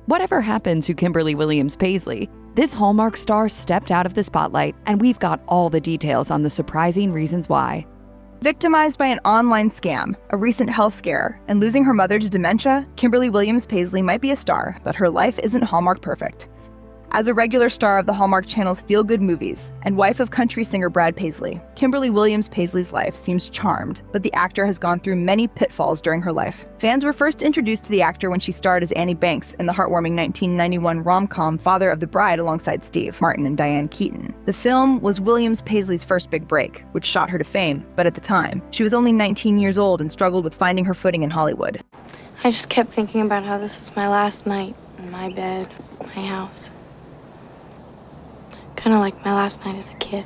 Whatever happened to Kimberly Williams-Paisley, this Hallmark star stepped out of the spotlight, and we've got all the details on the surprising reasons why. Victimized by an online scam, a recent health scare, and losing her mother to dementia, Kimberly Williams-Paisley might be a star, but her life isn't Hallmark perfect. As a regular star of the Hallmark Channel's feel-good movies and wife of country singer Brad Paisley, Kimberly Williams-Paisley's life seems charmed, but the actor has gone through many pitfalls during her life. Fans were first introduced to the actor when she starred as Annie Banks in the heartwarming 1991 rom-com Father of the Bride alongside Steve Martin and Diane Keaton. The film was Williams-Paisley's first big break, which shot her to fame, but at the time, she was only 19 years old and struggled with finding her footing in Hollywood. I just kept thinking about how this was my last night in my bed, my house. Kind of like my last night as a kid.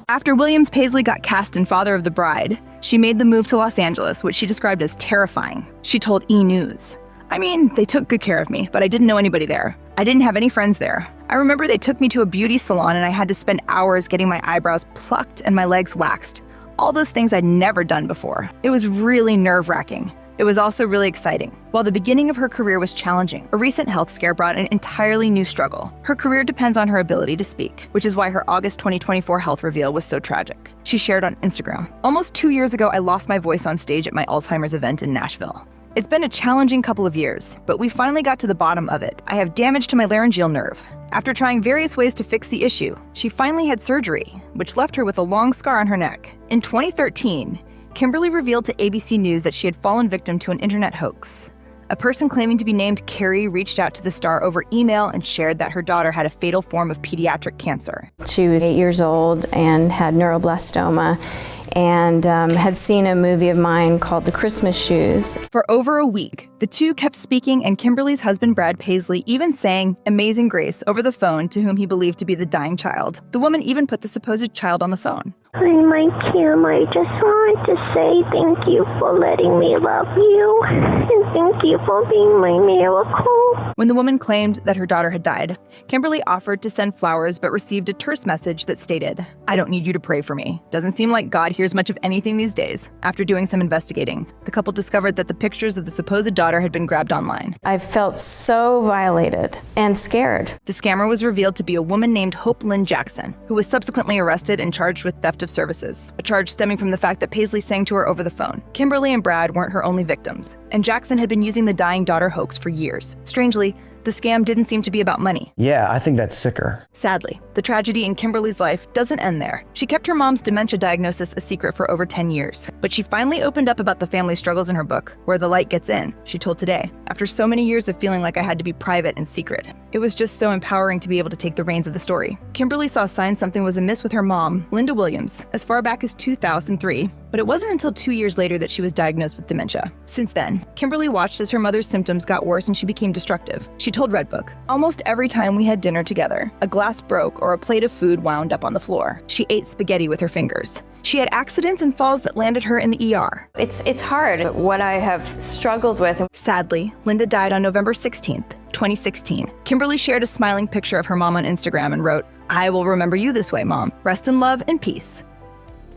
After Williams-Paisley got cast in Father of the Bride, she made the move to Los Angeles, which she described as terrifying. She told E! News, "I mean, they took good care of me, but I didn't know anybody there. I didn't have any friends there. I remember they took me to a beauty salon and I had to spend hours getting my eyebrows plucked and my legs waxed. All those things I'd never done before. It was really nerve-wracking. It was also really exciting. While the beginning of her career was challenging, a recent health scare brought an entirely new struggle. Her career depends on her ability to speak, which is why her August 2024 health reveal was so tragic. She shared on Instagram, "Almost 2 years ago, I lost my voice on stage at my Alzheimer's event in Nashville. It's been a challenging couple of years, but we finally got to the bottom of it. I have damage to my laryngeal nerve. After trying various ways to fix the issue, she finally had surgery, which left her with a long scar on her neck. In 2013, Kimberly revealed to ABC News that she had fallen victim to an internet hoax. A person claiming to be named Carrie reached out to the star over email and shared that her daughter had a fatal form of pediatric cancer. She was 8 years old and had neuroblastoma and had seen a movie of mine called The Christmas Shoes. For over a week, the two kept speaking, and Kimberly's husband Brad Paisley even sang Amazing Grace over the phone to whom he believed to be the dying child. The woman even put the supposed child on the phone. Hi, my Kim. I just want to say thank you for letting me love you, and thank you for being my miracle. When the woman claimed that her daughter had died, Kimberly offered to send flowers but received a terse message that stated, "I don't need you to pray for me. Doesn't seem like God hears much of anything these days." After doing some investigating, the couple discovered that the pictures of the supposed daughter had been grabbed online. I felt so violated and scared. The scammer was revealed to be a woman named Hope Lynn Jackson, who was subsequently arrested and charged with theft of services, a charge stemming from the fact that Paisley sang to her over the phone. Kimberly and Brad weren't her only victims, and Jackson had been using the dying daughter hoax for years. Strangely, the scam didn't seem to be about money. Yeah, I think that's sicker. Sadly, the tragedy in Kimberly's life doesn't end there. She kept her mom's dementia diagnosis a secret for over 10 years, but she finally opened up about the family struggles in her book, Where the Light Gets In. She told Today, "After so many years of feeling like I had to be private and secret, it was just so empowering to be able to take the reins of the story." Kimberly saw signs something was amiss with her mom, Linda Williams, as far back as 2003, but it wasn't until 2 years later that she was diagnosed with dementia. Since then, Kimberly watched as her mother's symptoms got worse and she became destructive. She told Redbook, "Almost every time we had dinner together, a glass broke or a plate of food wound up on the floor. She ate spaghetti with her fingers. She had accidents and falls that landed her in the ER. It's hard, what I have struggled with. Sadly, Linda died on November 16th, 2016. Kimberly shared a smiling picture of her mom on Instagram and wrote, "I will remember you this way, Mom. Rest in love and peace."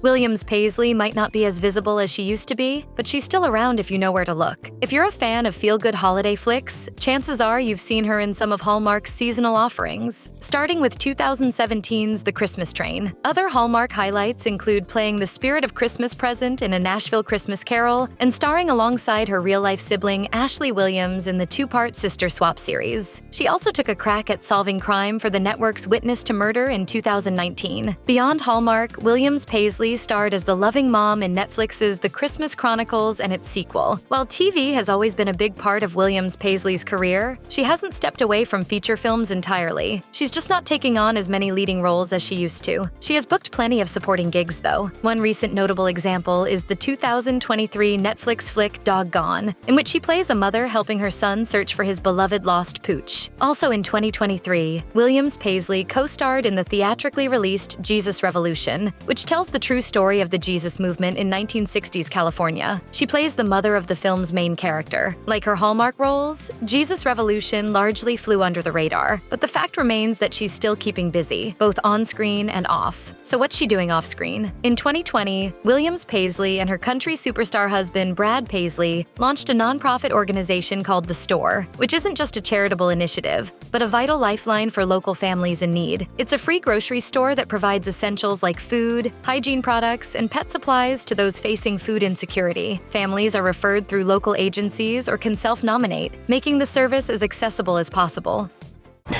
Williams-Paisley might not be as visible as she used to be, but she's still around if you know where to look. If you're a fan of feel-good holiday flicks, chances are you've seen her in some of Hallmark's seasonal offerings, starting with 2017's The Christmas Train. Other Hallmark highlights include playing the spirit of Christmas present in A Nashville Christmas Carol and starring alongside her real-life sibling Ashley Williams in the two-part Sister Swap series. She also took a crack at solving crime for the network's Witness to Murder in 2019. Beyond Hallmark, Williams-Paisley starred as the loving mom in Netflix's The Christmas Chronicles and its sequel. While TV has always been a big part of Williams-Paisley's career, she hasn't stepped away from feature films entirely. She's just not taking on as many leading roles as she used to. She has booked plenty of supporting gigs, though. One recent notable example is the 2023 Netflix flick Doggone, in which she plays a mother helping her son search for his beloved lost pooch. Also in 2023, Williams-Paisley co-starred in the theatrically released Jesus Revolution, which tells the true true story of the Jesus movement in 1960s California. She plays the mother of the film's main character. Like her Hallmark roles, Jesus Revolution largely flew under the radar, but the fact remains that she's still keeping busy, both on-screen and off. So what's she doing off-screen? In 2020, Williams-Paisley and her country superstar husband, Brad Paisley, launched a nonprofit organization called The Store, which isn't just a charitable initiative, but a vital lifeline for local families in need. It's a free grocery store that provides essentials like food, hygiene products, and pet supplies to those facing food insecurity. Families are referred through local agencies or can self-nominate, making the service as accessible as possible.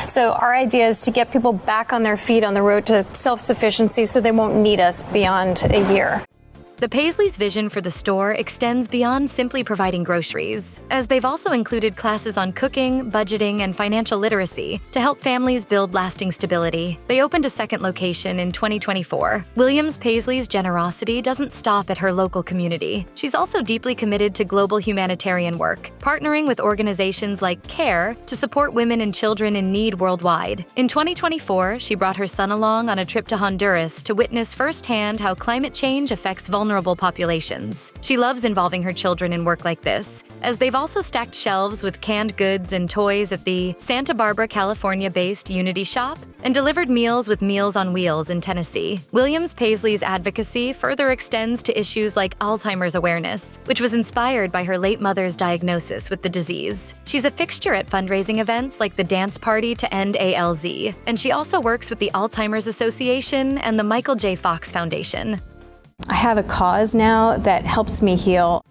So our idea is to get people back on their feet on the road to self-sufficiency so they won't need us beyond a year. The Paisleys' vision for the store extends beyond simply providing groceries, as they've also included classes on cooking, budgeting, and financial literacy to help families build lasting stability. They opened a second location in 2024. Williams-Paisley's generosity doesn't stop at her local community. She's also deeply committed to global humanitarian work, partnering with organizations like CARE to support women and children in need worldwide. In 2024, she brought her son along on a trip to Honduras to witness firsthand how climate change affects vulnerable populations. She loves involving her children in work like this, as they've also stacked shelves with canned goods and toys at the Santa Barbara, California-based Unity Shop and delivered meals with Meals on Wheels in Tennessee. Williams-Paisley's advocacy further extends to issues like Alzheimer's awareness, which was inspired by her late mother's diagnosis with the disease. She's a fixture at fundraising events like the Dance Party to End ALZ, and she also works with the Alzheimer's Association and the Michael J. Fox Foundation. I have a cause now that helps me heal.